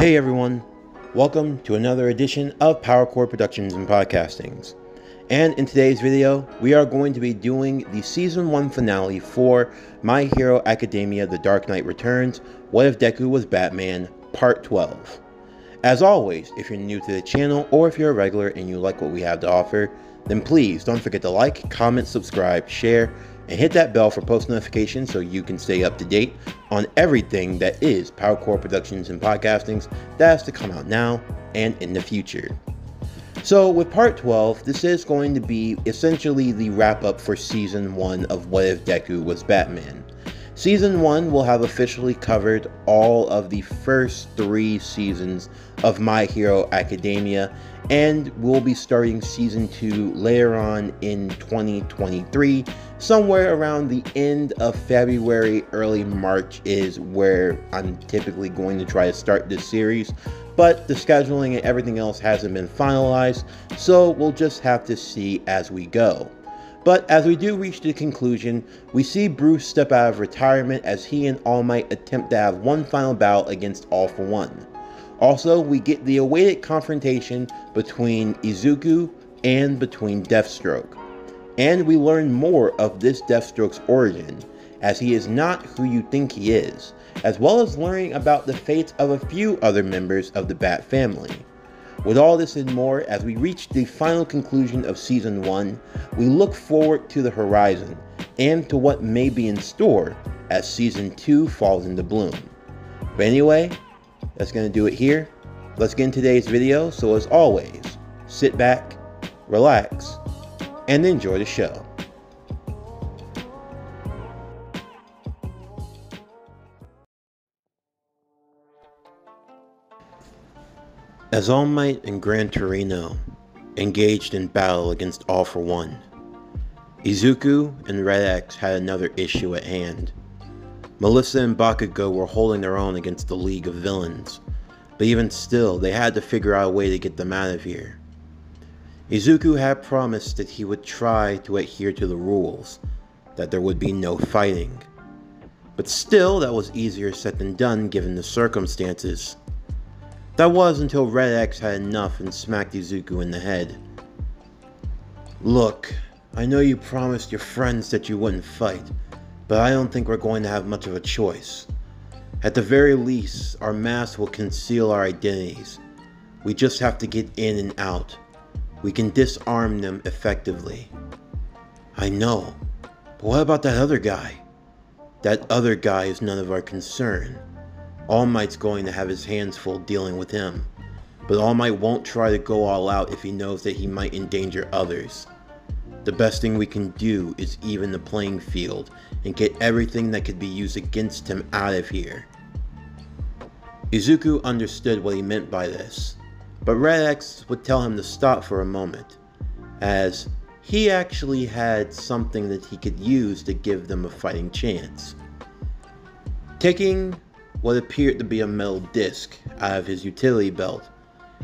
Hey everyone, welcome to another edition of PowerCore Productions and Podcastings. And in today's video, we are going to be doing the Season 1 finale for My Hero Academia The Dark Knight Returns, What If Deku Was Batman, Part 12. As always, if you're new to the channel or if you're a regular and you like what we have to offer, then please don't forget to like, comment, subscribe, share, and hit that bell for post notifications so you can stay up to date on everything that is PowerCore Productions and Podcastings that has to come out now and in the future. So with Part 12, this is going to be essentially the wrap up for Season 1 of What If Deku Was Batman. Season 1 will have officially covered all of the first 3 seasons of My Hero Academia, and we'll be starting Season 2 later on in 2023. Somewhere around the end of February, early March is where I'm typically going to try to start this series, but the scheduling and everything else hasn't been finalized, so we'll just have to see as we go. But as we do reach the conclusion, we see Bruce step out of retirement as he and All Might attempt to have one final battle against All For One. Also, we get the awaited confrontation between Izuku and between Deathstroke. And we learn more of this Deathstroke's origin, as he is not who you think he is, as well as learning about the fates of a few other members of the Bat family. With all this and more, as we reach the final conclusion of Season 1, we look forward to the horizon and to what may be in store as Season 2 falls into bloom. But anyway, that's going to do it here. Let's get into today's video, so as always, sit back, relax, and enjoy the show. As All Might and Gran Torino engaged in battle against All For One, Izuku and Red X had another issue at hand. Melissa and Bakugo were holding their own against the League of Villains, but even still, they had to figure out a way to get them out of here. Izuku had promised that he would try to adhere to the rules, that there would be no fighting. But still, that was easier said than done given the circumstances. That was until Red X had enough and smacked Izuku in the head. "Look, I know you promised your friends that you wouldn't fight, but I don't think we're going to have much of a choice. At the very least, our masks will conceal our identities. We just have to get in and out. We can disarm them effectively." "I know, but what about that other guy?" "That other guy is none of our concern. All Might's going to have his hands full dealing with him, but All Might won't try to go all out if he knows that he might endanger others. The best thing we can do is even the playing field and get everything that could be used against him out of here." Izuku understood what he meant by this, but Red X would tell him to stop for a moment, as he actually had something that he could use to give them a fighting chance. Taking what appeared to be a metal disc out of his utility belt,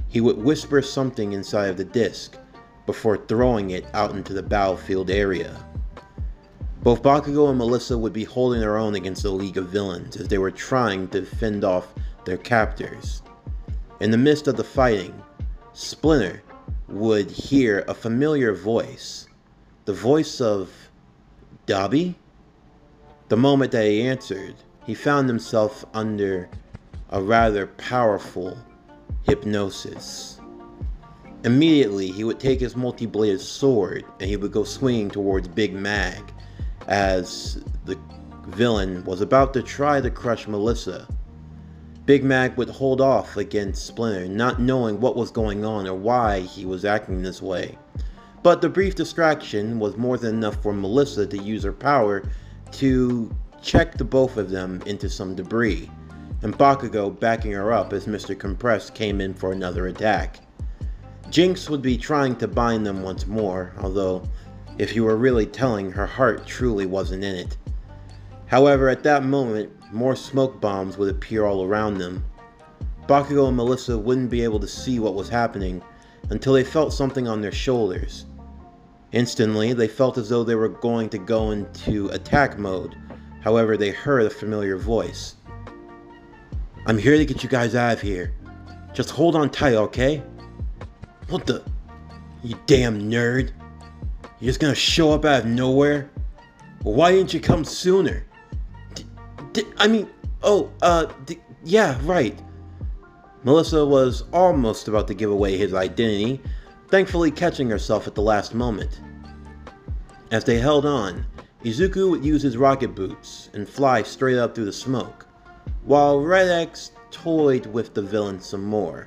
he would whisper something inside of the disc before throwing it out into the battlefield area. Both Bakugo and Melissa would be holding their own against the League of Villains as they were trying to fend off their captors. In the midst of the fighting, Splinter would hear a familiar voice, the voice of Dabi. The moment that he answered, he found himself under a rather powerful hypnosis. Immediately, he would take his multi-bladed sword and he would go swinging towards Big Mag as the villain was about to try to crush Melissa. Big Mag would hold off against Splinter, not knowing what was going on or why he was acting this way. But the brief distraction was more than enough for Melissa to use her power to check the both of them into some debris, and Bakugo backing her up as Mr. Compress came in for another attack. Jinx would be trying to bind them once more, although if you were really telling, her heart truly wasn't in it. However, at that moment, more smoke bombs would appear all around them. Bakugo and Melissa wouldn't be able to see what was happening until they felt something on their shoulders. Instantly, they felt as though they were going to go into attack mode. However, they heard a familiar voice. "I'm here to get you guys out of here. Just hold on tight, okay? What the? You damn nerd. You're just gonna show up out of nowhere? Well, why didn't you come sooner? Yeah, right. Melissa was almost about to give away his identity, thankfully catching herself at the last moment. As they held on, Izuku would use his rocket boots and fly straight up through the smoke, while Red X toyed with the villain some more,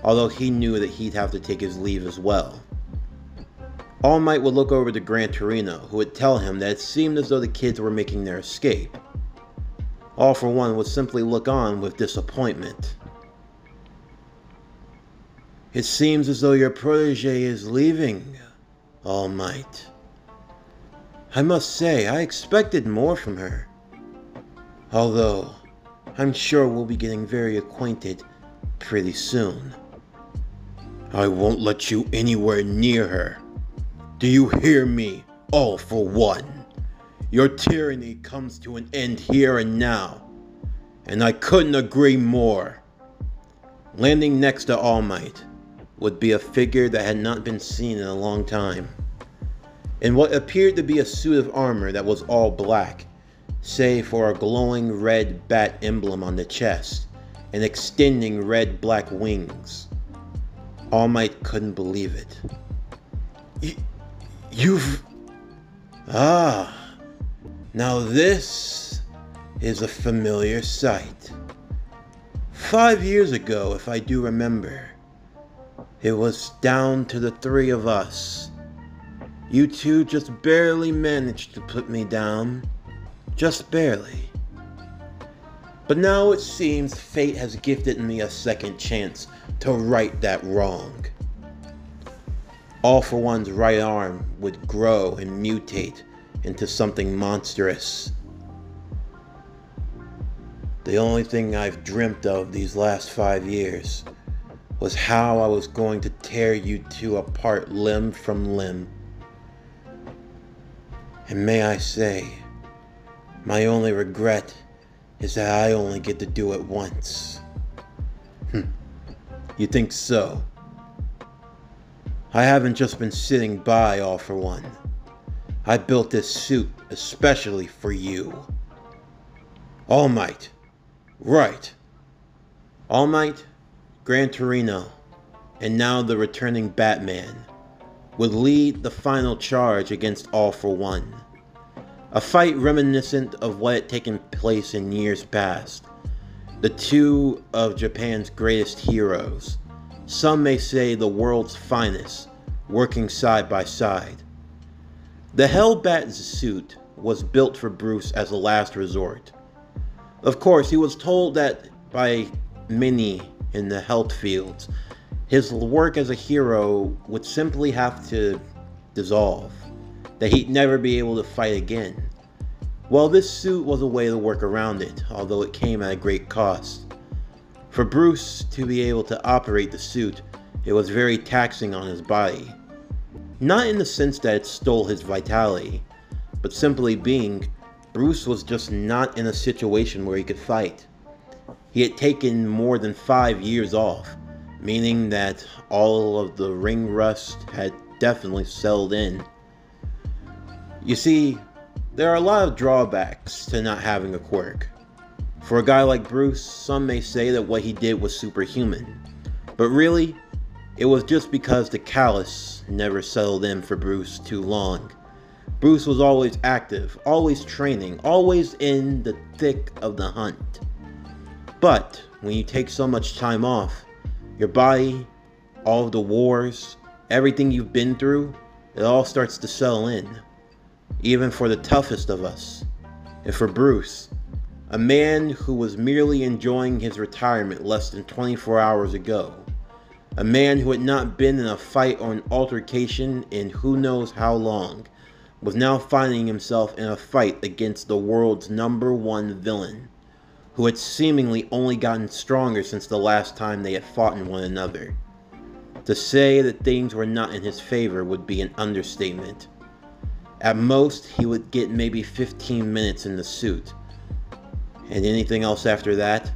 although he knew that he'd have to take his leave as well. All Might would look over to Gran Torino, who would tell him that it seemed as though the kids were making their escape. All for One would simply look on with disappointment. It seems as though your protege is leaving, All Might. I must say, I expected more from her. Although, I'm sure we'll be getting very acquainted pretty soon. I won't let you anywhere near her. Do you hear me, All for One? Your tyranny comes to an end here and now, and I couldn't agree more. Landing next to All Might would be a figure that had not been seen in a long time. In what appeared to be a suit of armor that was all black, save for a glowing red bat emblem on the chest and extending red-black wings. All Might couldn't believe it. Now this is a familiar sight. 5 years ago, if I do remember, it was down to the three of us. You two just barely managed to put me down. Just barely. But now it seems fate has gifted me a second chance to right that wrong. All for One's right arm would grow and mutate into something monstrous. The only thing I've dreamt of these last 5 years was how I was going to tear you two apart limb from limb. And may I say, my only regret is that I only get to do it once. You think so? I haven't just been sitting by, All for One. I built this suit especially for you. All Might. Right. All Might, Gran Torino, and now the returning Batman would lead the final charge against All for One. A fight reminiscent of what had taken place in years past. The two of Japan's greatest heroes, some may say the world's finest, working side by side. The Hellbat suit was built for Bruce as a last resort. Of course, he was told that by many in the health fields, his work as a hero would simply have to dissolve, that he'd never be able to fight again. Well, this suit was a way to work around it, although it came at a great cost. For Bruce to be able to operate the suit, it was very taxing on his body. Not in the sense that it stole his vitality, but simply being, Bruce was just not in a situation where he could fight. He had taken more than 5 years off, meaning that all of the ring rust had definitely settled in. You see, there are a lot of drawbacks to not having a quirk. For a guy like Bruce, some may say that what he did was superhuman, but really, it was just because the callus never settled in for Bruce too long. Bruce was always active, always training, always in the thick of the hunt. But when you take so much time off, your body, all of the wars, everything you've been through, it all starts to settle in. Even for the toughest of us. And for Bruce, a man who was merely enjoying his retirement less than 24 hours ago. A man who had not been in a fight or an altercation in who knows how long, was now finding himself in a fight against the world's #1 villain, who had seemingly only gotten stronger since the last time they had fought in one another. To say that things were not in his favor would be an understatement. At most, he would get maybe 15 minutes in the suit. And anything else after that?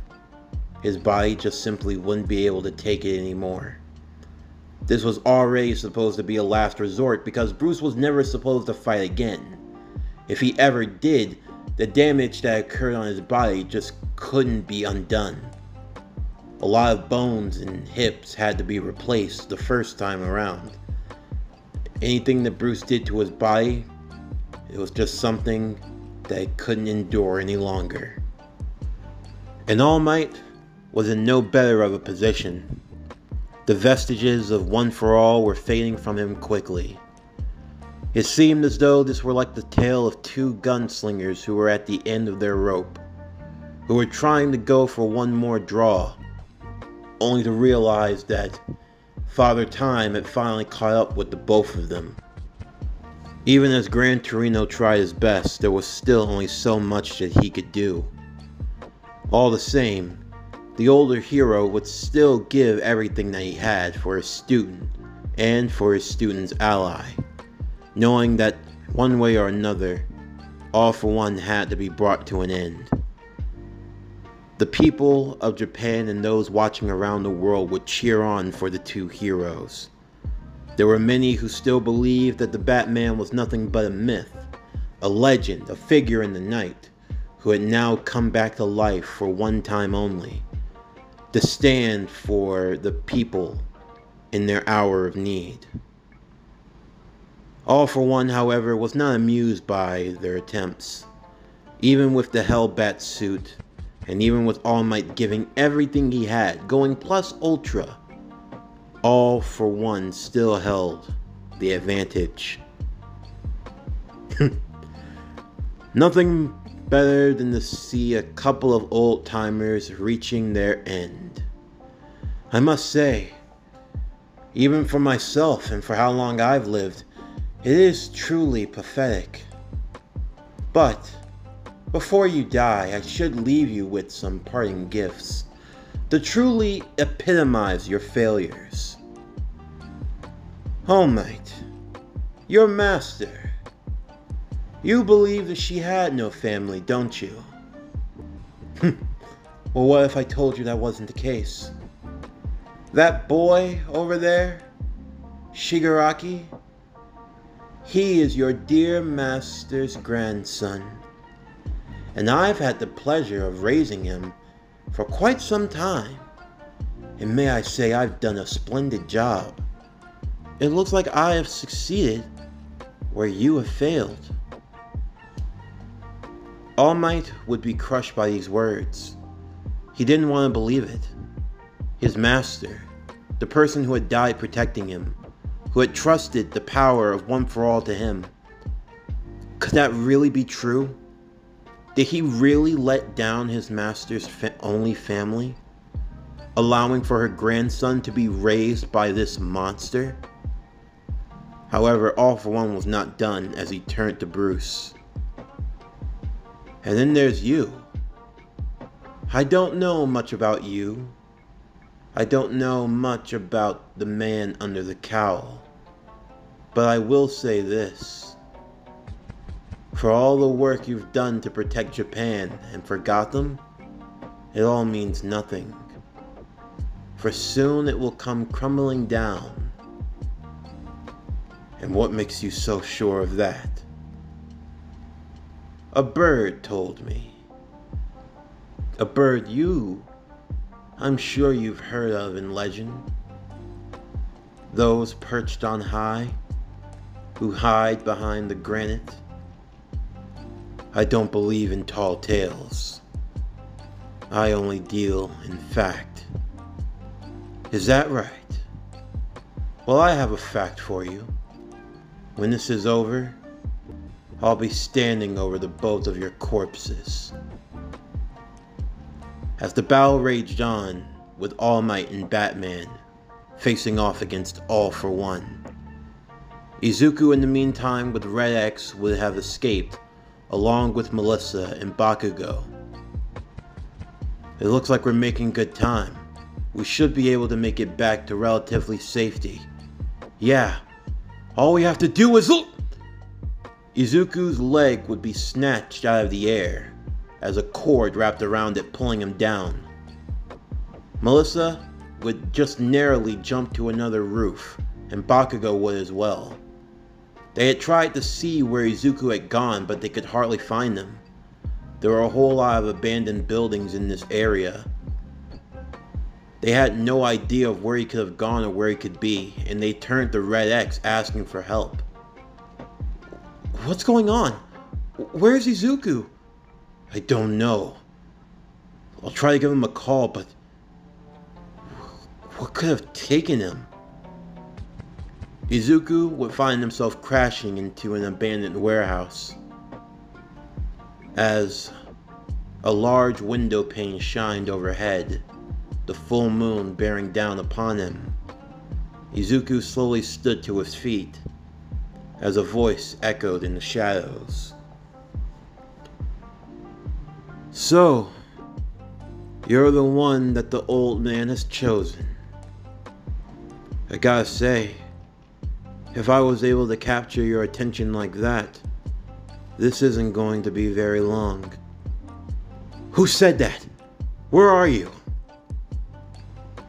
His body just simply wouldn't be able to take it anymore. This was already supposed to be a last resort because Bruce was never supposed to fight again. If he ever did, the damage that occurred on his body just couldn't be undone. A lot of bones and hips had to be replaced the first time around. Anything that Bruce did to his body, it was just something that he couldn't endure any longer. And All Might was in no better of a position. The vestiges of One for All were fading from him quickly. It seemed as though this were like the tale of two gunslingers who were at the end of their rope, who were trying to go for one more draw, only to realize that Father Time had finally caught up with the both of them. Even as Gran Torino tried his best, there was still only so much that he could do. All the same, the older hero would still give everything that he had for his student and for his student's ally, knowing that one way or another, All for One had to be brought to an end. The people of Japan and those watching around the world would cheer on for the two heroes. There were many who still believed that the Batman was nothing but a myth, a legend, a figure in the night, who had now come back to life for one time only, to stand for the people in their hour of need. All for One, however, was not amused by their attempts. Even with the Hellbat suit, and even with All Might giving everything he had, going plus ultra, All for One still held the advantage. Nothing better than to see a couple of old-timers reaching their end. I must say, even for myself and for how long I've lived, it is truly pathetic. But before you die, I should leave you with some parting gifts to truly epitomize your failures. All Might, your master. You believe that she had no family, don't you? Well, what if I told you that wasn't the case? That boy over there, Shigaraki, he is your dear master's grandson, and I've had the pleasure of raising him for quite some time, and may I say I've done a splendid job. It looks like I have succeeded where you have failed. All Might would be crushed by these words. He didn't want to believe it. His master, the person who had died protecting him, who had trusted the power of One for All to him. Could that really be true? Did he really let down his master's only family, allowing for her grandson to be raised by this monster? However, All for One was not done as he turned to Bruce. And then there's you. I don't know much about you. I don't know much about the man under the cowl. But I will say this. For all the work you've done to protect Japan and for Gotham, it all means nothing. For soon it will come crumbling down. And what makes you so sure of that? A bird told me. A bird I'm sure you've heard of in legend. Those perched on high, who hide behind the granite. I don't believe in tall tales. I only deal in fact. Is that right? Well, I have a fact for you. When this is over, I'll be standing over the both of your corpses. As the battle raged on, with All Might and Batman facing off against All for One, Izuku in the meantime with Red X would have escaped along with Melissa and Bakugo. It looks like we're making good time. We should be able to make it back to relatively safety. Yeah, all we have to do is look! Izuku's leg would be snatched out of the air as a cord wrapped around it, pulling him down. Melissa would just narrowly jump to another roof, and Bakugo would as well. They had tried to see where Izuku had gone, but they could hardly find him. There were a whole lot of abandoned buildings in this area. They had no idea of where he could have gone or where he could be, and they turned to Red X asking for help. What's going on? Where's Izuku? I don't know. I'll try to give him a call, but what could have taken him? Izuku would find himself crashing into an abandoned warehouse as a large window pane shined overhead, the full moon bearing down upon him. Izuku slowly stood to his feet as a voice echoed in the shadows. So, you're the one that the old man has chosen. I gotta say, if I was able to capture your attention like that, this isn't going to be very long. Who said that? Where are you?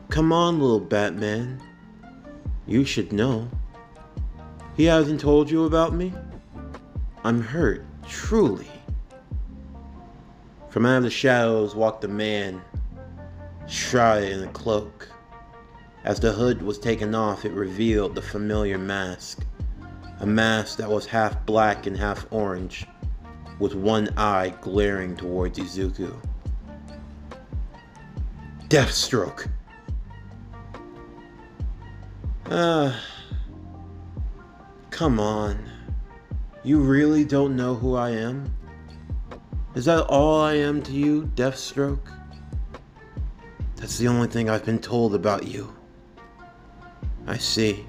Come on, little Batman. You should know. He hasn't told you about me? I'm hurt, truly. From out of the shadows walked a man, shrouded in a cloak. As the hood was taken off, it revealed the familiar mask. A mask that was half black and half orange, with one eye glaring towards Izuku. Deathstroke! Come on. You really don't know who I am? Is that all I am to you, Deathstroke? That's the only thing I've been told about you. I see.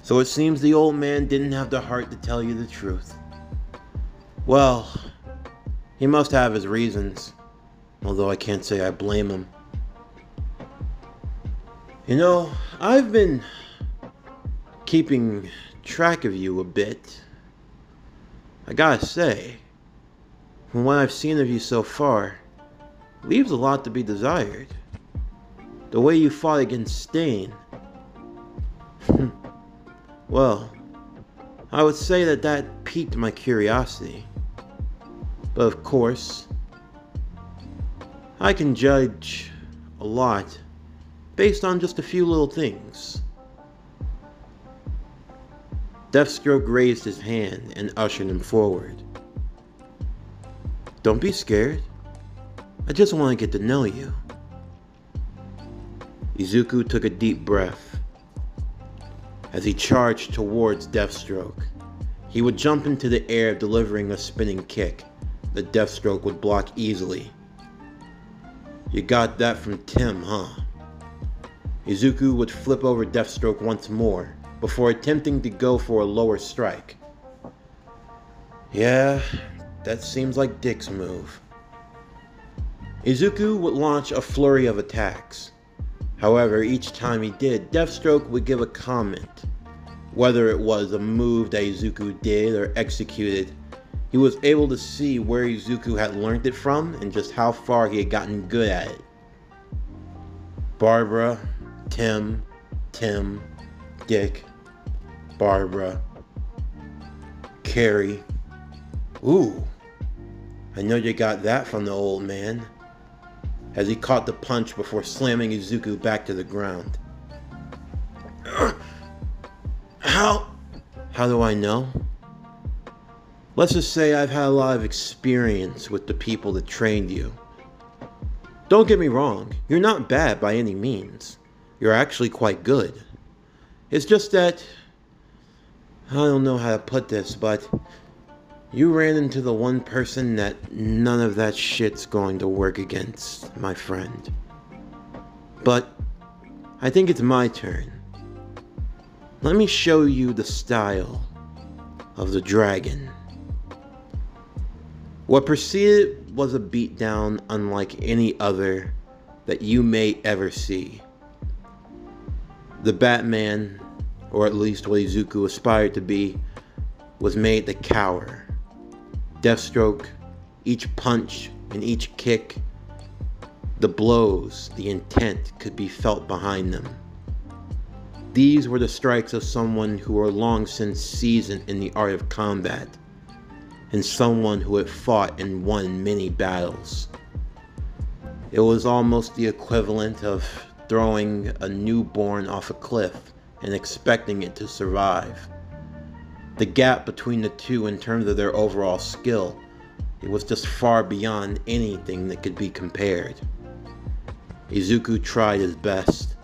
So it seems the old man didn't have the heart to tell you the truth. Well, he must have his reasons, although I can't say I blame him. You know, I've been keeping track of you a bit. I gotta say, from what I've seen of you so far, leaves a lot to be desired. The way you fought against Stain. Well, I would say that piqued my curiosity. But of course, I can judge a lot based on just a few little things. Deathstroke raised his hand and ushered him forward. Don't be scared. I just want to get to know you. Izuku took a deep breath. As he charged towards Deathstroke, he would jump into the air, delivering a spinning kick that Deathstroke would block easily. You got that from Tim, huh? Izuku would flip over Deathstroke once more, before attempting to go for a lower strike. Yeah, that seems like Dick's move. Izuku would launch a flurry of attacks. However, each time he did, Deathstroke would give a comment. Whether it was a move that Izuku did or executed, he was able to see where Izuku had learned it from and just how far he had gotten good at it. Barbara, Tim, Dick, Barbara, Carrie. Ooh, I know you got that from the old man. As he caught the punch before slamming Izuku back to the ground. How do I know? Let's just say I've had a lot of experience with the people that trained you. Don't get me wrong, you're not bad by any means. You're actually quite good. It's just that, I don't know how to put this, but you ran into the one person that none of that shit's going to work against, my friend. But I think it's my turn. Let me show you the style of the dragon. What preceded was a beatdown unlike any other that you may ever see. The Batman, or at least what Izuku aspired to be, was made to cower. Deathstroke, each punch and each kick The blows, the intent could be felt behind them. These were the strikes of someone who were long since seasoned in the art of combat, and someone who had fought and won many battles. It was almost the equivalent of throwing a newborn off a cliff and expecting it to survive. The gap between the two in terms of their overall skill, it was just far beyond anything that could be compared. Izuku tried his best.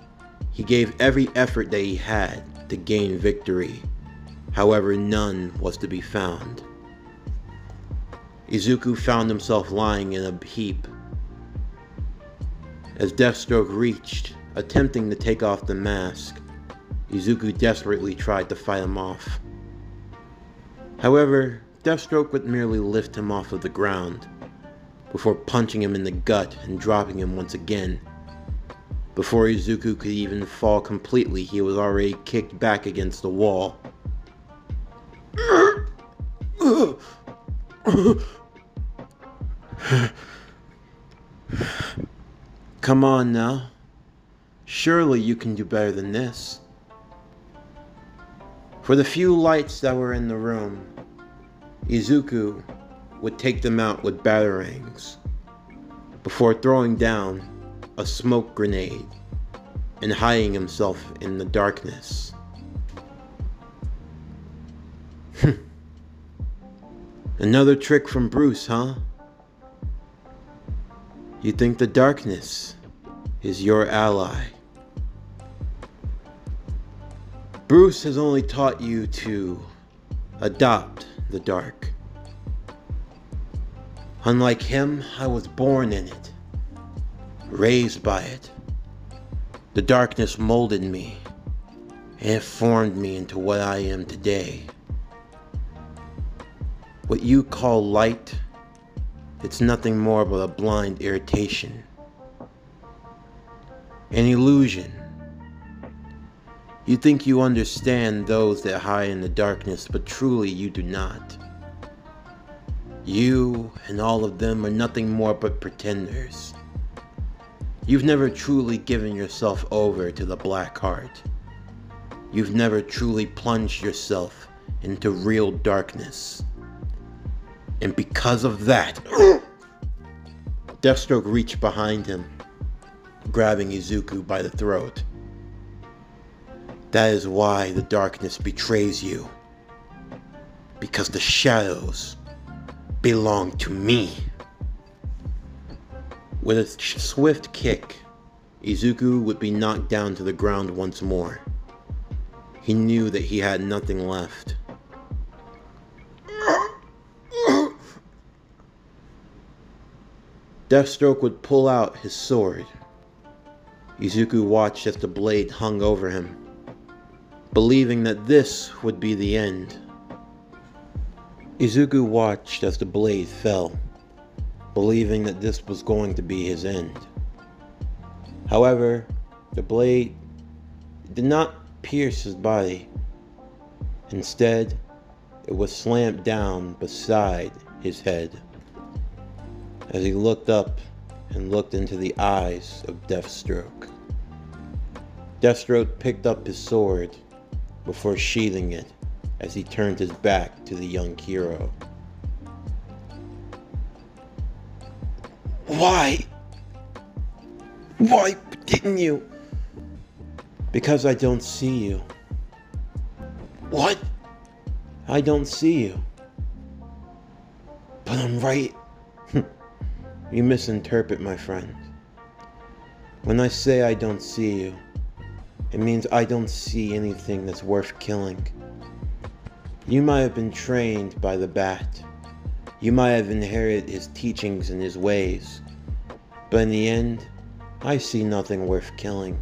He gave every effort that he had to gain victory. However, none was to be found. Izuku found himself lying in a heap. As Deathstroke reached, attempting to take off the mask, Izuku desperately tried to fight him off. However, Deathstroke would merely lift him off of the ground, before punching him in the gut and dropping him once again. Before Izuku could even fall completely, he was already kicked back against the wall. Come on now. Surely you can do better than this. For the few lights that were in the room, Izuku would take them out with batarangs, before throwing down a smoke grenade and hiding himself in the darkness. Another trick from Bruce, huh? You think the darkness is your ally. Bruce has only taught you to adopt the dark. Unlike him, I was born in it, raised by it. The darkness molded me, and it formed me into what I am today. What you call light, it's nothing more but a blind irritation, an illusion. You think you understand those that hide in the darkness, but truly you do not. You and all of them are nothing more but pretenders. You've never truly given yourself over to the black heart. You've never truly plunged yourself into real darkness. And because of that, Deathstroke reached behind him, grabbing Izuku by the throat. That is why the darkness betrays you. Because the shadows belong to me. With a swift kick, Izuku would be knocked down to the ground once more. He knew that he had nothing left. Deathstroke would pull out his sword. Izuku watched as the blade hung over him, believing that this would be the end. Izuku watched as the blade fell, believing that this was going to be his end. However, the blade did not pierce his body. Instead, it was slammed down beside his head. As he looked up and looked into the eyes of Deathstroke. Deathstroke picked up his sword before sheathing it as he turned his back to the young hero. Why? Why didn't you? Because I don't see you. What? I don't see you. But I'm right. You misinterpret, my friend. When I say I don't see you, it means I don't see anything that's worth killing. You might have been trained by the bat. You might have inherited his teachings and his ways. But in the end, I see nothing worth killing.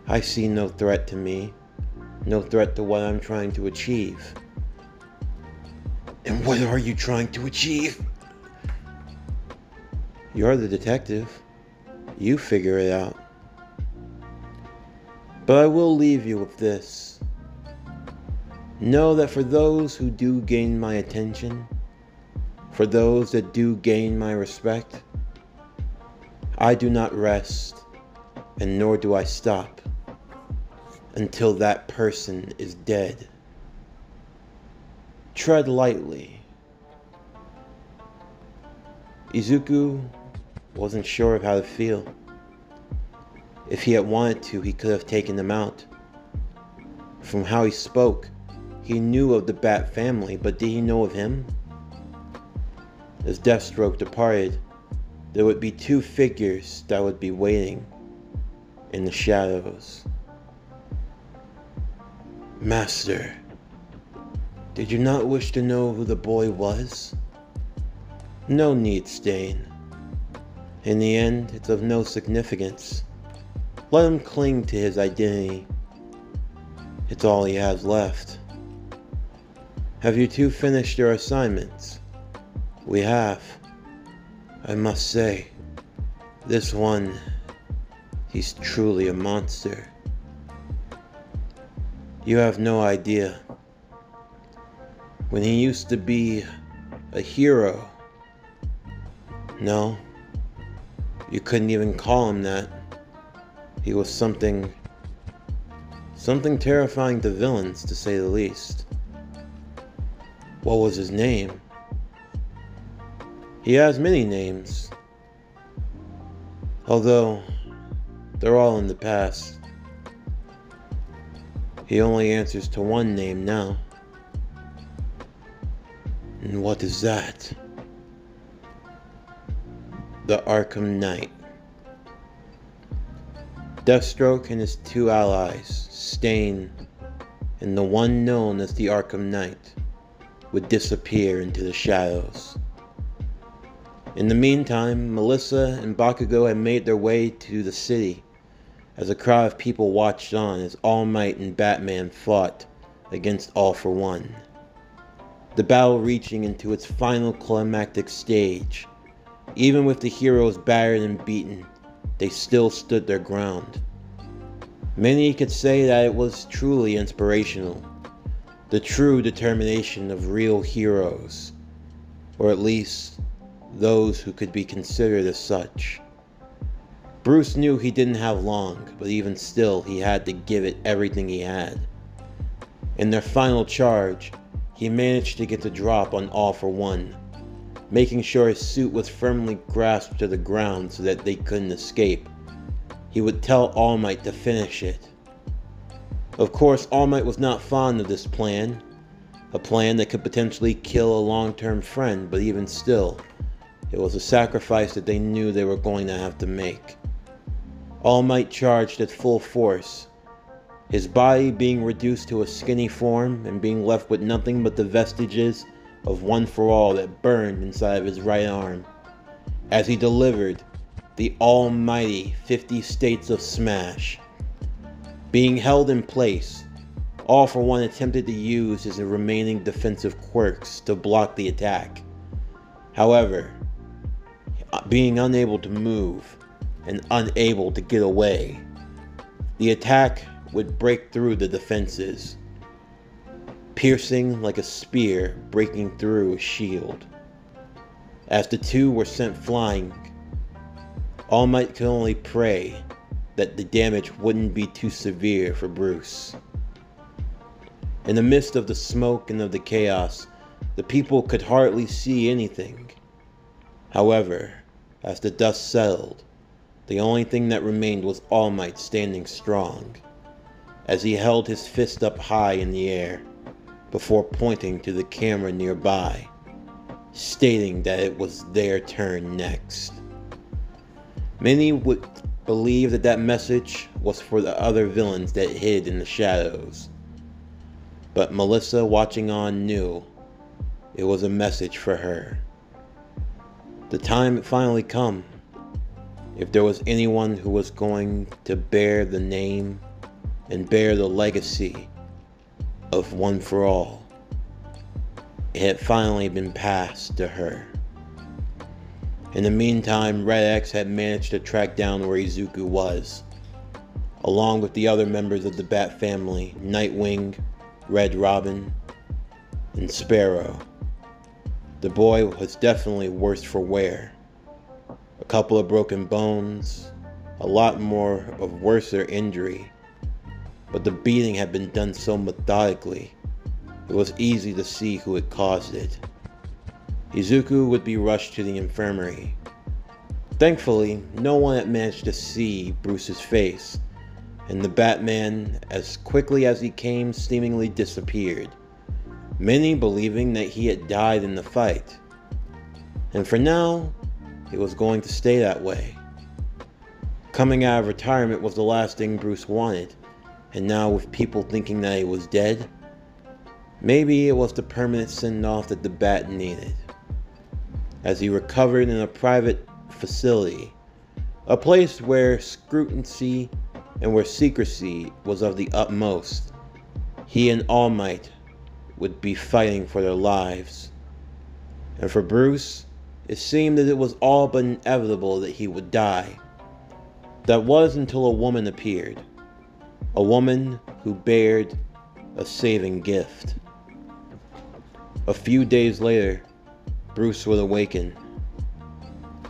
I see no threat to me, no threat to what I'm trying to achieve. And what are you trying to achieve? You're the detective. You figure it out. But I will leave you with this. Know that for those who do gain my attention, for those that do gain my respect, I do not rest, and nor do I stop, until that person is dead. Tread lightly. Izuku wasn't sure of how to feel. If he had wanted to, he could have taken them out. From how he spoke, he knew of the Bat family, but did he know of him? As Deathstroke departed, there would be two figures that would be waiting in the shadows. Master, did you not wish to know who the boy was? No need, Stain. In the end, it's of no significance. Let him cling to his identity. It's all he has left. Have you two finished your assignments? We have. I must say, this one, he's truly a monster. You have no idea. When he used to be a hero, no, you couldn't even call him that. He was something terrifying to villains, to say the least. What was his name? He has many names, although they're all in the past. He only answers to one name now. And what is that? The Arkham Knight. Deathstroke and his two allies, Stain and the one known as the Arkham Knight, would disappear into the shadows. In the meantime, Melissa and Bakugo had made their way to the city as a crowd of people watched on as All Might and Batman fought against All for One. The battle reaching into its final climactic stage. Even with the heroes battered and beaten, they still stood their ground. Many could say that it was truly inspirational, the true determination of real heroes, or at least those who could be considered as such. Bruce knew he didn't have long, but even still he had to give it everything he had. In their final charge, he managed to get the drop on All for One, making sure his suit was firmly grasped to the ground so that they couldn't escape. He would tell All Might to finish it. Of course, All Might was not fond of this plan, a plan that could potentially kill a long-term friend, but even still, it was a sacrifice that they knew they were going to have to make. All Might charged at full force, his body being reduced to a skinny form and being left with nothing but the vestiges of One for All that burned inside of his right arm, as he delivered the almighty 50 States of Smash. Being held in place, All for One attempted to use his remaining defensive quirks to block the attack. However, being unable to move and unable to get away, the attack would break through the defenses, piercing like a spear breaking through a shield. As the two were sent flying, All Might could only pray that the damage wouldn't be too severe for Bruce. In the midst of the smoke and of the chaos, the people could hardly see anything. However, as the dust settled, the only thing that remained was All Might standing strong, as he held his fist up high in the air, before pointing to the camera nearby, stating that it was their turn next. Many would believe that that message was for the other villains that hid in the shadows, but Melissa, watching on, knew it was a message for her. The time had finally come. If there was anyone who was going to bear the name and bear the legacy of One for All, it had finally been passed to her. In the meantime, Red X had managed to track down where Izuku was, along with the other members of the Bat family, Nightwing, Red Robin, and Sparrow. The boy was definitely worse for wear. A couple of broken bones, a lot more of worser injury. But the beating had been done so methodically, it was easy to see who had caused it. Izuku would be rushed to the infirmary. Thankfully, no one had managed to see Bruce's face, and the Batman, as quickly as he came, seemingly disappeared, many believing that he had died in the fight. And for now, it was going to stay that way. Coming out of retirement was the last thing Bruce wanted, and now with people thinking that he was dead, maybe it was the permanent send-off that the Bat needed. As he recovered in a private facility, a place where scrutiny and where secrecy was of the utmost, he and All Might would be fighting for their lives. And for Bruce, it seemed that it was all but inevitable that he would die. That was until a woman appeared. A woman who bared a saving gift. A few days later, Bruce would awaken.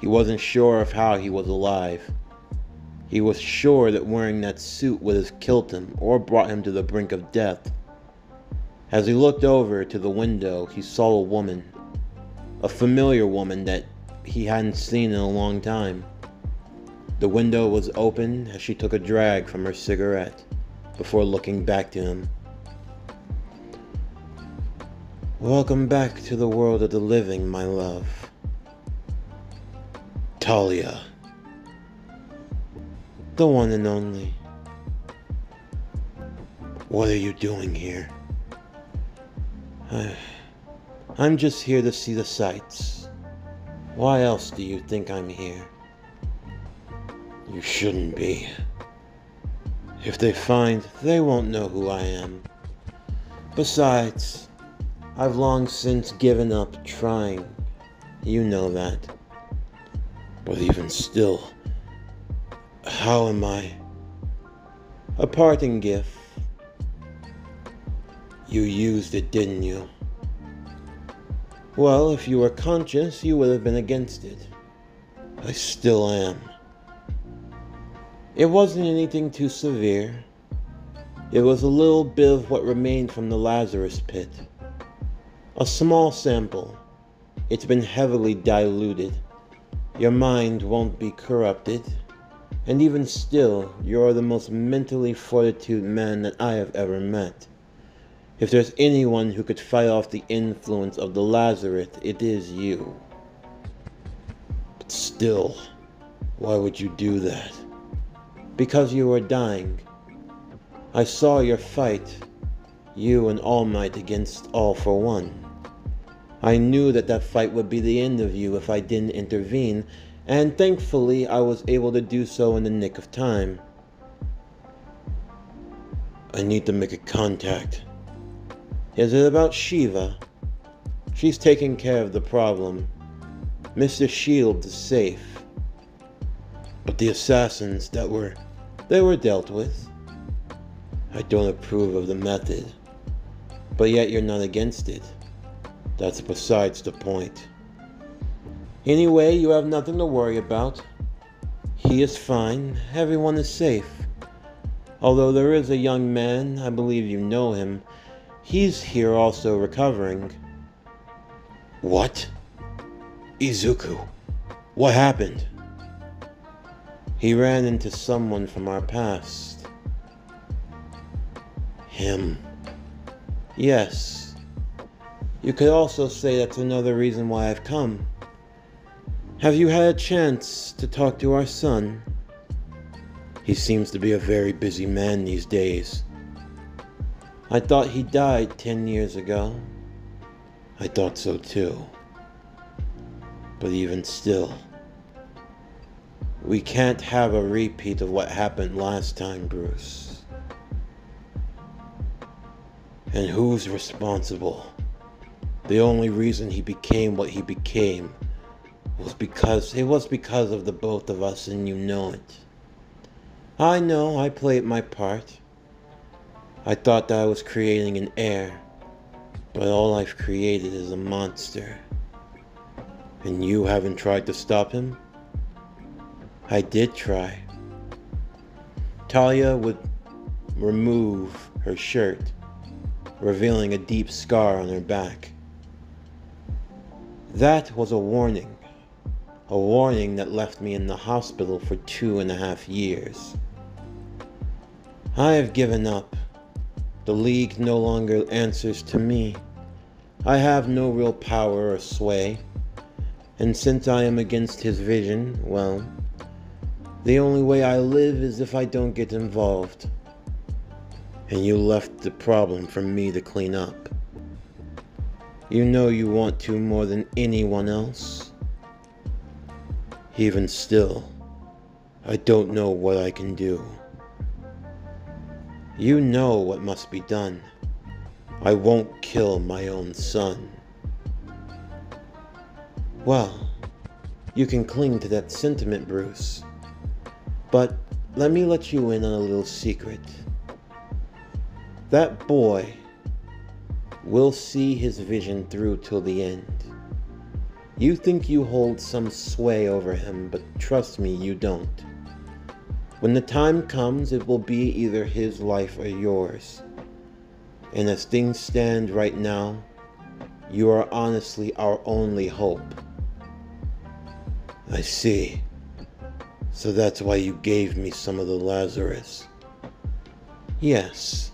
He wasn't sure of how he was alive. He was sure that wearing that suit would have killed him or brought him to the brink of death. As he looked over to the window, he saw a woman. A familiar woman that he hadn't seen in a long time. The window was open as she took a drag from her cigarette before looking back to him. "Welcome back to the world of the living, my love. Talia. The one and only. What are you doing here?" I'm just here to see the sights. Why else do you think I'm here?" "You shouldn't be. If they find, they won't know who I am. Besides, I've long since given up trying. You know that. But even still, how am I?" "A parting gift. You used it, didn't you?" "Well, if you were conscious, you would have been against it." "I still am." "It wasn't anything too severe. It was a little bit of what remained from the Lazarus pit. A small sample. It's been heavily diluted. Your mind won't be corrupted. And even still, you're the most mentally fortitude man that I have ever met. If there's anyone who could fight off the influence of the Lazarus, it is you. But still, why would you do that?" "Because you were dying. I saw your fight, you and All Might against All for One. I knew that that fight would be the end of you if I didn't intervene, and thankfully I was able to do so in the nick of time." "I need to make a contact." "Is it about Shiva?" "She's taking care of the problem. Mr. Shield is safe." "But the assassins they were dealt with." "I don't approve of the method." "But yet you're not against it." "That's besides the point." "Anyway, you have nothing to worry about. He is fine. Everyone is safe. Although there is a young man, I believe you know him. He's here also recovering." "What? Izuku? What happened?" "He ran into someone from our past." "Him?" "Yes. You could also say that's another reason why I've come. Have you had a chance to talk to our son?" "He seems to be a very busy man these days." "I thought he died 10 years ago." "I thought so too. But even still, we can't have a repeat of what happened last time, Bruce." "And who's responsible? The only reason he became what he became was because of the both of us, and you know it." "I know, I played my part. I thought that I was creating an heir, but all I've created is a monster." "And you haven't tried to stop him?" I did try. Talia would remove her shirt, revealing a deep scar on her back. That was a warning that left me in the hospital for 2.5 years. I have given up. The League no longer answers to me. I have no real power or sway, and since I am against his vision, well, the only way I live is if I don't get involved. And you left the problem for me to clean up. You know you want to more than anyone else. Even still, I don't know what I can do. You know what must be done. I won't kill my own son. Well, you can cling to that sentiment, Bruce. But let me let you in on a little secret. That boy will see his vision through till the end. You think you hold some sway over him, but trust me, you don't. When the time comes, it will be either his life or yours. And as things stand right now, you are honestly our only hope. I see. So that's why you gave me some of the Lazarus. Yes.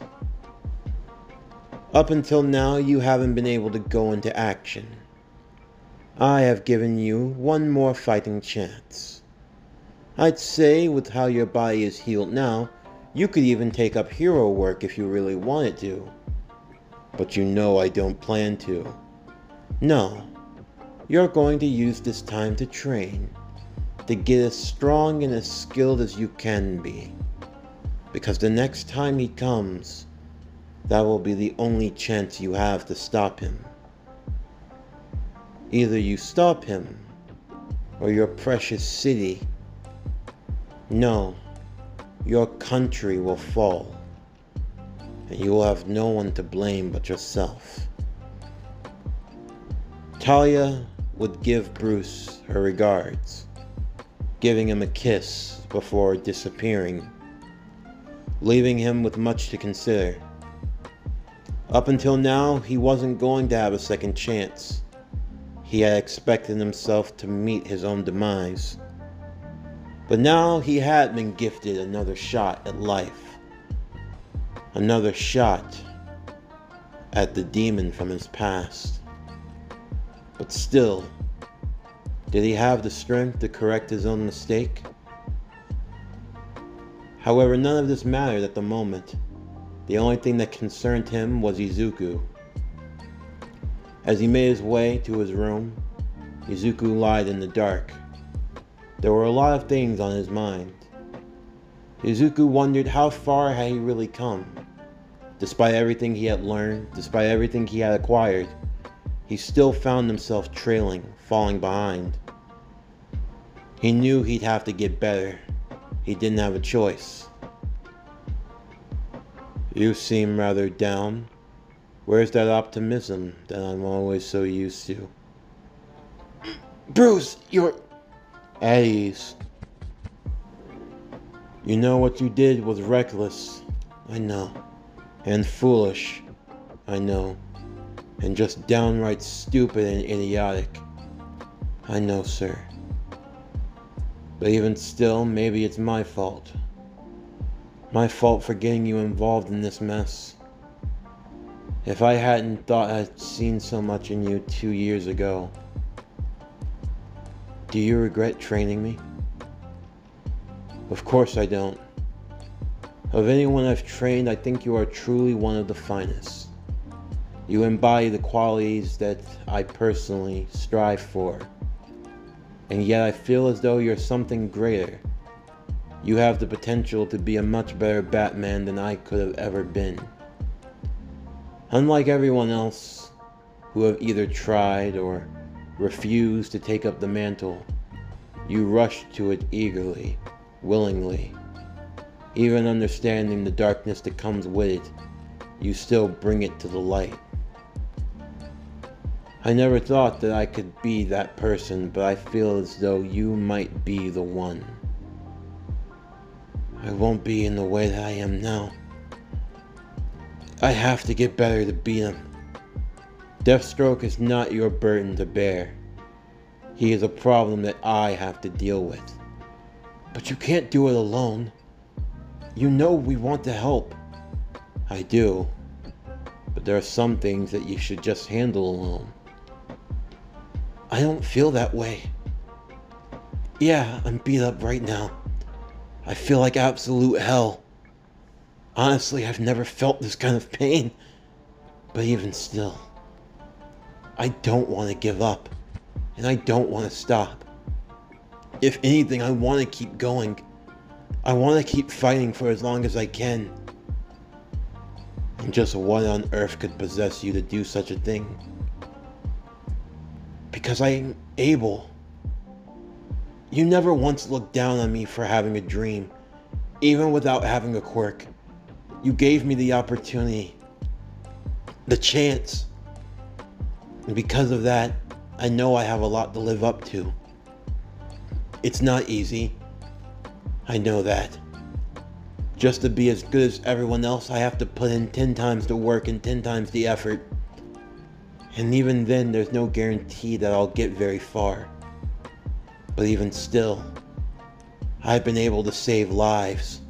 Up until now, you haven't been able to go into action. I have given you one more fighting chance. I'd say with how your body is healed now, you could even take up hero work if you really wanted to. But you know I don't plan to. No, you're going to use this time to train, to get as strong and as skilled as you can be. Because the next time he comes, that will be the only chance you have to stop him. Either you stop him, or your precious city, no, your country will fall, and you will have no one to blame but yourself. Talia would give Bruce her regards, giving him a kiss before disappearing, leaving him with much to consider. Up until now, he wasn't going to have a second chance. He had expected himself to meet his own demise. But now he had been gifted another shot at life. Another shot at the demon from his past. But still, did he have the strength to correct his own mistake? However, none of this mattered at the moment. The only thing that concerned him was Izuku. As he made his way to his room, Izuku lied in the dark. There were a lot of things on his mind. Izuku wondered how far had he really come. Despite everything he had learned, despite everything he had acquired, he still found himself trailing, falling behind. He knew he'd have to get better. He didn't have a choice. You seem rather down. Where's that optimism that I'm always so used to? Bruce, you're at ease. You know what you did was reckless. I know. And foolish. I know. And just downright stupid and idiotic. I know, sir. But even still, maybe it's my fault. My fault for getting you involved in this mess. If I hadn't thought I'd seen so much in you 2 years ago. Do you regret training me? Of course I don't. Of anyone I've trained, I think you are truly one of the finest. You embody the qualities that I personally strive for. And yet I feel as though you're something greater. You have the potential to be a much better Batman than I could have ever been. Unlike everyone else who have either tried or refused to take up the mantle, you rushed to it eagerly, willingly. Even understanding the darkness that comes with it, you still bring it to the light. I never thought that I could be that person, but I feel as though you might be the one. I won't be in the way that I am now. I have to get better to beat him. Deathstroke is not your burden to bear. He is a problem that I have to deal with. But you can't do it alone. You know we want to help. I do. But there are some things that you should just handle alone. I don't feel that way. Yeah, I'm beat up right now. I feel like absolute hell. Honestly, I've never felt this kind of pain. But even still, I don't want to give up. And I don't want to stop. If anything, I want to keep going. I want to keep fighting for as long as I can. And just what on earth could possess you to do such a thing? Because I am able. You never once looked down on me for having a dream, even without having a quirk. You gave me the opportunity, the chance. And because of that, I know I have a lot to live up to. It's not easy. I know that. Just to be as good as everyone else, I have to put in 10 times the work and 10 times the effort. And even then, there's no guarantee that I'll get very far. But even still, I've been able to save lives.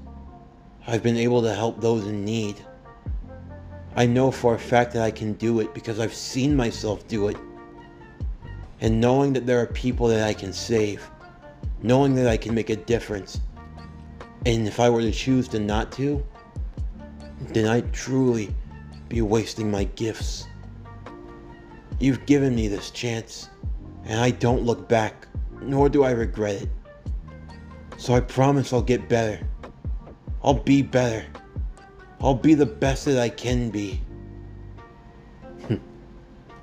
I've been able to help those in need. I know for a fact that I can do it because I've seen myself do it. And knowing that there are people that I can save, knowing that I can make a difference, and if I were to choose to not to, then I'd truly be wasting my gifts. You've given me this chance, and I don't look back, nor do I regret it. So I promise I'll get better. I'll be better. I'll be the best that I can be.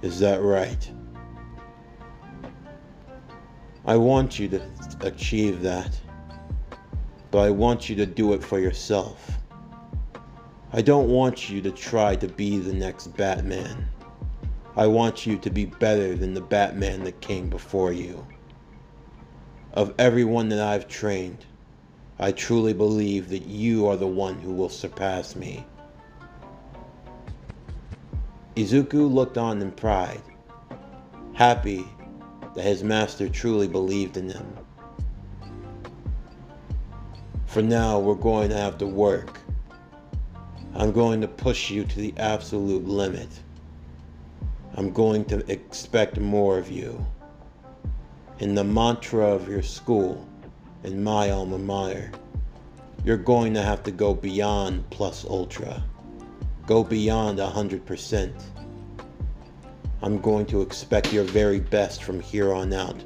Is that right? I want you to achieve that. But I want you to do it for yourself. I don't want you to try to be the next Batman. I want you to be better than the Batman that came before you. Of everyone that I've trained, I truly believe that you are the one who will surpass me. Izuku looked on in pride, happy that his master truly believed in him. For now, we're going to have to work. I'm going to push you to the absolute limit. I'm going to expect more of you. In the mantra of your school, in my alma mater, you're going to have to go beyond plus ultra. Go beyond 100%. I'm going to expect your very best from here on out.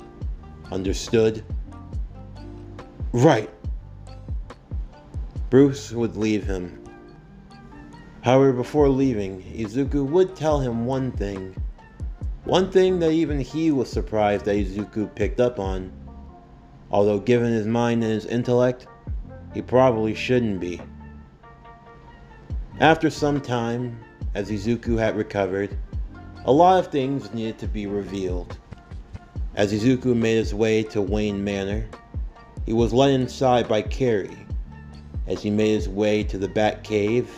Understood? Right. Bruce would leave him. However, before leaving, Izuku would tell him one thing. One thing that even he was surprised that Izuku picked up on. Although given his mind and his intellect, he probably shouldn't be. After some time, as Izuku had recovered, a lot of things needed to be revealed. As Izuku made his way to Wayne Manor, he was led inside by Carrie. As he made his way to the Bat Cave,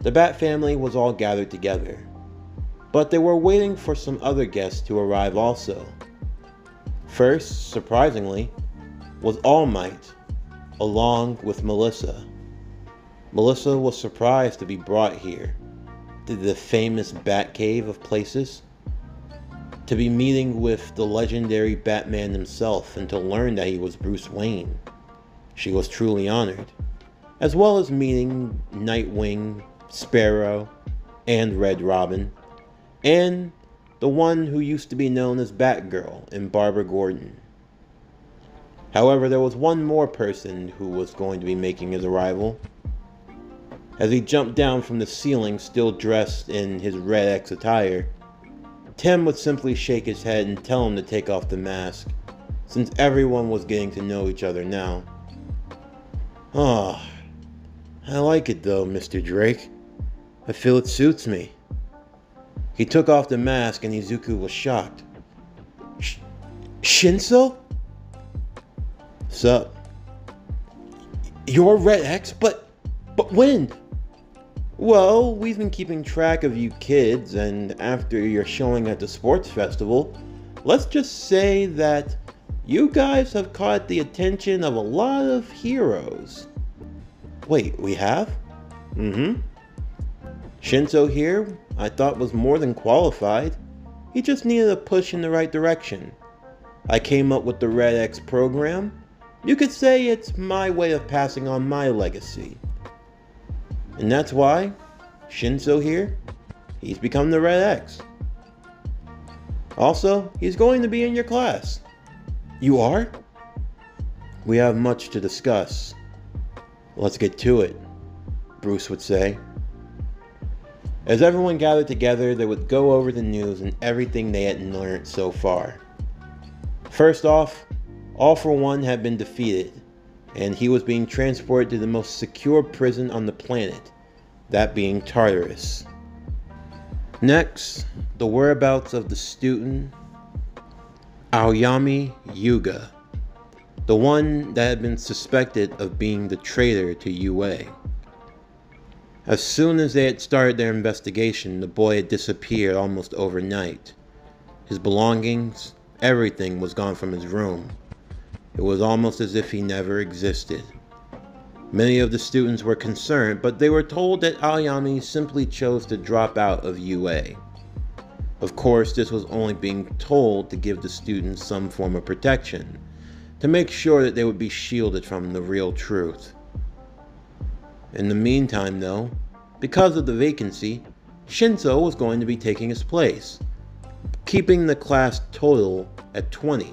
the Bat family was all gathered together. But they were waiting for some other guests to arrive also. First, surprisingly, was All Might, along with Melissa. Melissa was surprised to be brought here, to the famous Bat Cave of places, to be meeting with the legendary Batman himself and to learn that he was Bruce Wayne. She was truly honored, as well as meeting Nightwing, Sparrow, and Red Robin, and the one who used to be known as Batgirl in Barbara Gordon. However, there was one more person who was going to be making his arrival. As he jumped down from the ceiling, still dressed in his Red X attire, Tim would simply shake his head and tell him to take off the mask, since everyone was getting to know each other now. Oh, I like it though, Mr. Drake. I feel it suits me. He took off the mask and Izuku was shocked. Shinso? Sup? You're Red X? But when? Well, we've been keeping track of you kids, and after your showing at the sports festival, let's just say that you guys have caught the attention of a lot of heroes. Wait, we have? Mm-hmm. Shinso here, I thought was more than qualified. He just needed a push in the right direction. I came up with the Red X program. You could say it's my way of passing on my legacy. And that's why, Shinso here, he's become the Red X. Also, he's going to be in your class. You are? We have much to discuss. Let's get to it, Bruce would say. As everyone gathered together, they would go over the news and everything they had learned so far. First off, All For One had been defeated, and he was being transported to the most secure prison on the planet, that being Tartarus. Next, the whereabouts of the student Aoyami Yuga, the one that had been suspected of being the traitor to UA. As soon as they had started their investigation, the boy had disappeared almost overnight. His belongings, everything was gone from his room. It was almost as if he never existed. Many of the students were concerned, but they were told that Aoyami simply chose to drop out of UA. Of course, this was only being told to give the students some form of protection, to make sure that they would be shielded from the real truth. In the meantime, though, because of the vacancy, Shinso was going to be taking his place, keeping the class total at 20,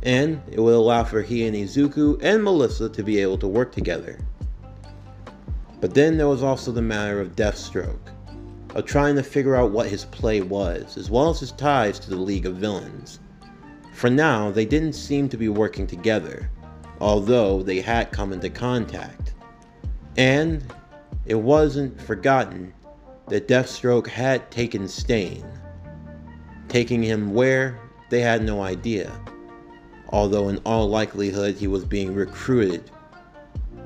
and it would allow for he and Izuku and Melissa to be able to work together. But then there was also the matter of Deathstroke, of trying to figure out what his play was, as well as his ties to the League of Villains. For now, they didn't seem to be working together, although they had come into contact. And it wasn't forgotten that Deathstroke had taken Stain. Taking him where, they had no idea, although in all likelihood he was being recruited.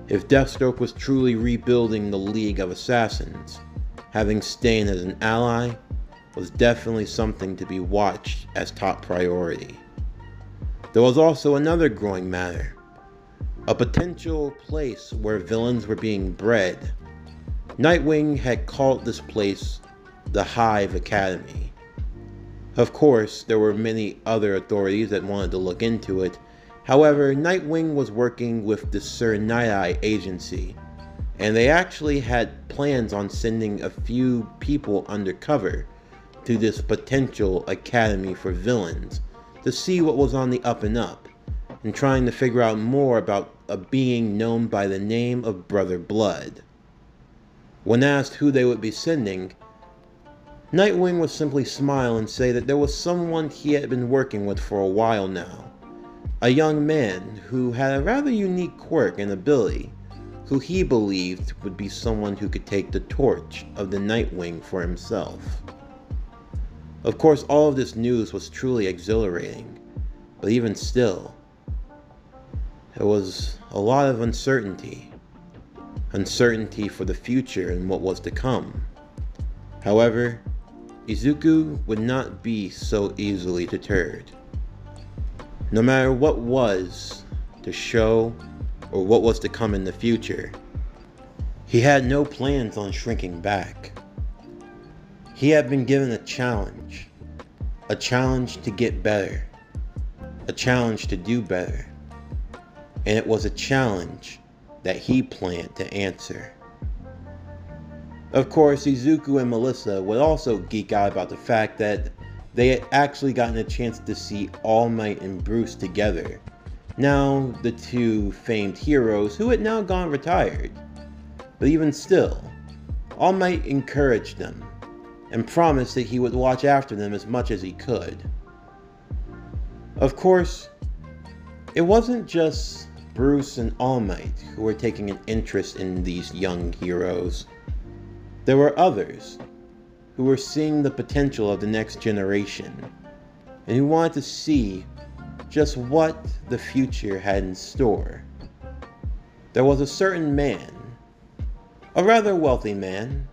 If Deathstroke was truly rebuilding the League of Assassins, having Stain as an ally was definitely something to be watched as top priority. There was also another growing matter, a potential place where villains were being bred. Nightwing had called this place the Hive Academy. Of course, there were many other authorities that wanted to look into it. However, Nightwing was working with the Sir Night-Eye agency, and they actually had plans on sending a few people undercover to this potential academy for villains to see what was on the up and up, and trying to figure out more about a being known by the name of Brother Blood. When asked who they would be sending, Nightwing would simply smile and say that there was someone he had been working with for a while now, a young man who had a rather unique quirk and ability, who he believed would be someone who could take the torch of the Nightwing for himself. Of course, all of this news was truly exhilarating, but even still, there was a lot of uncertainty. Uncertainty for the future and what was to come. However, Izuku would not be so easily deterred. No matter what was to show or what was to come in the future, he had no plans on shrinking back. He had been given a challenge to get better, a challenge to do better, and it was a challenge that he planned to answer. Of course, Izuku and Melissa would also geek out about the fact that they had actually gotten a chance to see All Might and Bruce together, now the two famed heroes who had now gone retired. But even still, All Might encouraged them and promised that he would watch after them as much as he could. Of course, it wasn't just Bruce and All Might who were taking an interest in these young heroes. There were others who were seeing the potential of the next generation and who wanted to see just what the future had in store. there was a certain man, a rather wealthy man,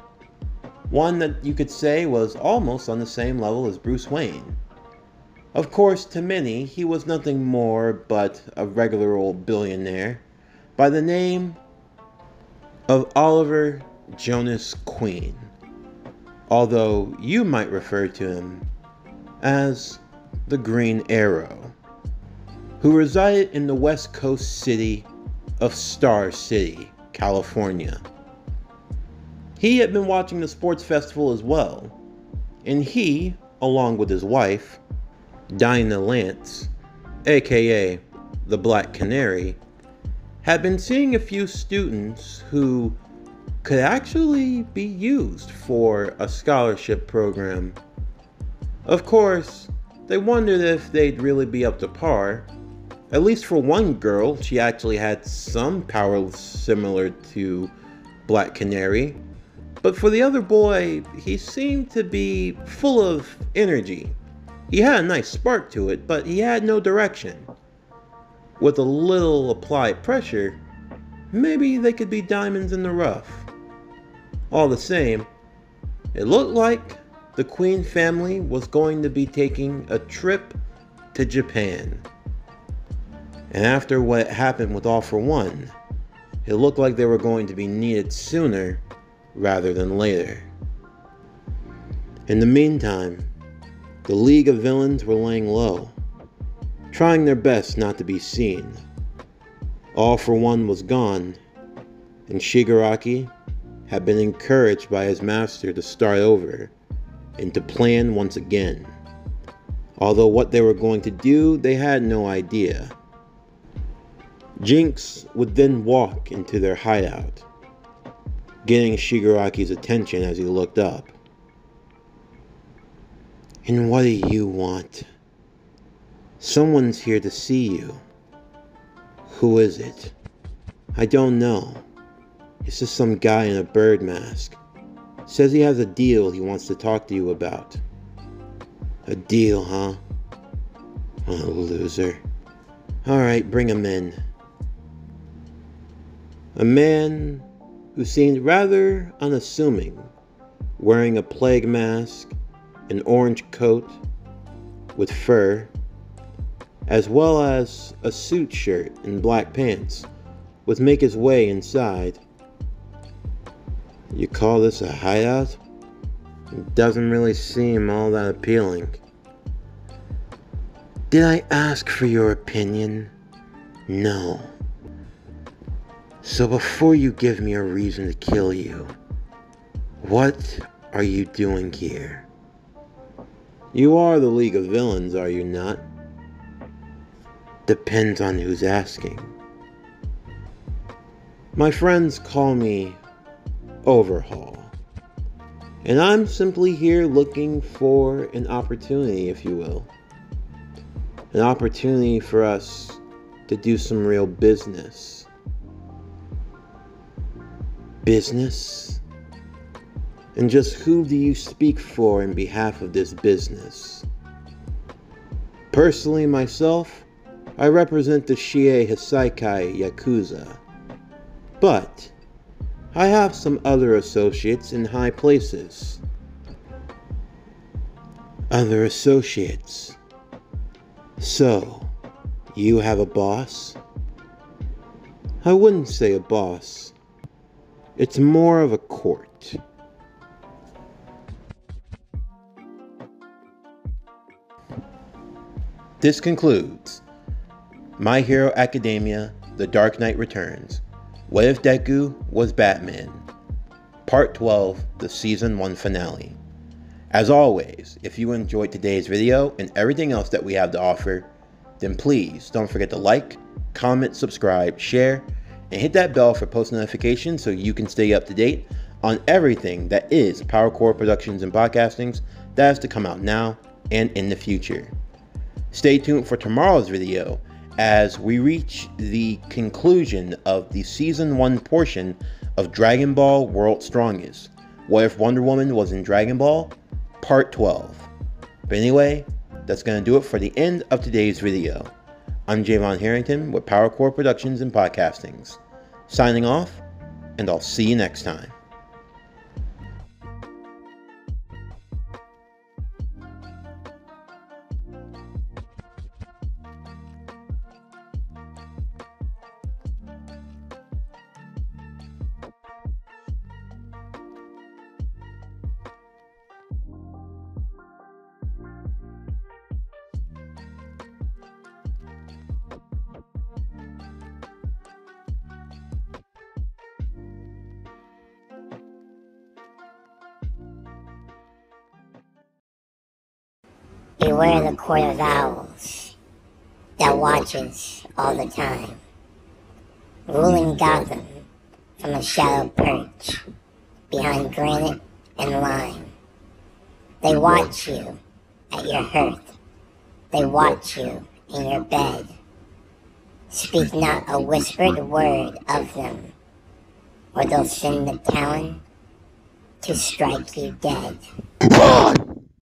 one that you could say was almost on the same level as Bruce Wayne. Of course, to many, he was nothing more but a regular old billionaire by the name of Oliver Jonas Queen, although you might refer to him as the Green Arrow, who resided in the west coast city of Star City, California. He had been watching the sports festival as well, and he, along with his wife, Dinah Lance, aka the Black Canary, had been seeing a few students who could actually be used for a scholarship program. Of course, they wondered if they'd really be up to par. At least for one girl, she actually had some powers similar to Black Canary. But for the other boy, he seemed to be full of energy. He had a nice spark to it, but he had no direction. With a little applied pressure, maybe they could be diamonds in the rough. All the same, it looked like the Queen family was going to be taking a trip to Japan. And after what happened with All For One, it looked like they were going to be needed sooner rather than later. In the meantime, the League of Villains were laying low, trying their best not to be seen. All For One was gone, and Shigaraki had been encouraged by his master to start over and to plan once again. Although what they were going to do, they had no idea. Jinx would then walk into their hideout, getting Shigaraki's attention as he looked up. "And what do you want?" "Someone's here to see you." "Who is it?" "I don't know. It's just some guy in a bird mask. Says he has a deal he wants to talk to you about." "A deal, huh? What a loser. Alright, bring him in." A man who seemed rather unassuming, wearing a plague mask, an orange coat with fur, as well as a suit shirt and black pants, would make his way inside. "You call this a hideout? It doesn't really seem all that appealing." "Did I ask for your opinion? No. So before you give me a reason to kill you, what are you doing here?" "You are the League of Villains, are you not?" "Depends on who's asking." "My friends call me Overhaul, and I'm simply here looking for an opportunity, if you will. An opportunity for us to do some real business." "Business? And just who do you speak for in behalf of this business?" "Personally, myself, I represent the Shie Hisaikai Yakuza. But I have some other associates in high places." "Other associates? So, you have a boss?" "I wouldn't say a boss. It's more of a court." This concludes My Hero Academia: The Dark Knight Returns. What If Deku Was Batman? Part 12, the Season 1 finale. As always, if you enjoyed today's video and everything else that we have to offer, then please don't forget to like, comment, subscribe, share, and hit that bell for post notifications so you can stay up to date on everything that is PowerCore Productions and Podcastings that has to come out now and in the future. Stay tuned for tomorrow's video as we reach the conclusion of the Season 1 portion of Dragon Ball World's Strongest. What If Wonder Woman Was in Dragon Ball? Part 12. But anyway, that's going to do it for the end of today's video. I'm Javon Harrington with PowerCore Productions and Podcastings. signing off, and I'll see you next time. Beware the court of owls that watches all the time, ruling Gotham from a shadow perch behind granite and lime. They watch you at your hearth. They watch you in your bed. Speak not a whispered word of them, or they'll send the talon to strike you dead.